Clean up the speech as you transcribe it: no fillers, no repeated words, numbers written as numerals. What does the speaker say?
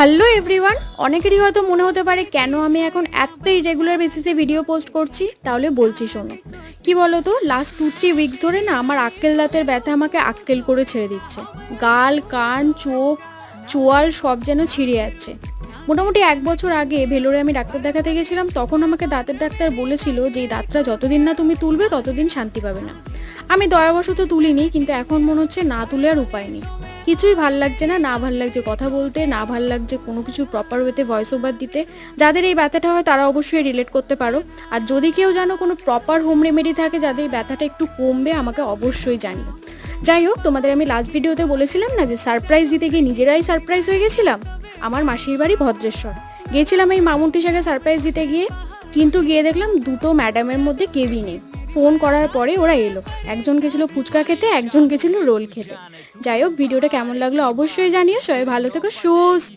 Hello everyone, অনেকেরই হয়তো মনে হতে পারে কেন আমি এখন এত ইরেগুলার বেসিসে ভিডিও পোস্ট করছি। তাহলে বলছি শোনো। কি বলো তো, লাস্ট 2-3 উইকস ধরে না আমার আক্কেল দাঁতের ব্যথা আমাকে আক্কেল করে ছেড়ে দিচ্ছে। গাল, কান, চোখ, চোয়াল সব যেন ছিঁড়ে যাচ্ছে। মোটামুটি 1 বছর আগে ভেলোরে আমি ডাক্তার দেখাতে গেছিলাম। তখন আমাকে দাঁতের ডাক্তার বলেছিল যে এই দাঁতটা যতদিন না তুমি তুলবে ততদিন শান্তি পাবে না। আমি দয়াবশত তুলিনি, কিন্তু এখন মনে হচ্ছে না তুলে আর উপায় নেই। কিছুই ভাল লাগছে না, না ভাল লাগছে কথা বলতে, না ভাল লাগছে কোনো কিছু প্রপার ওয়েতে ভয়েস ওভার দিতে। যাদের এই ব্যথাটা হয় তারা অবশ্যই রিলেট করতে পারো। আর যদি কেউ জানো কোনো প্রপার হোম রেমেডি থাকে যাদের এই ব্যথাটা একটু কমবে, আমাকে অবশ্যই জানিও। যাই হোক, তোমাদের আমি লাস্ট ভিডিওতে বলেছিলাম না যে সারপ্রাইজ দিতে গিয়ে নিজেরাই সারপ্রাইজ হয়ে গেছিলাম। আমার মাসির বাড়ি ভদ্রেশ্বর গিয়েছিলাম এই মামুনটিসাকে সারপ্রাইজ দিতে গিয়ে। কিন্তু গিয়ে দেখলাম দুটো ম্যাডামের মধ্যে কেউই নেই। ফোন করার পরে ওরা এলো। একজন গেছিলো ফুচকা খেতে, একজন গেছিলো রোল খেতে। যাই হোক, ভিডিওটা কেমন লাগলো অবশ্যই জানিও। সবাই ভালো থেকো, সুস্থ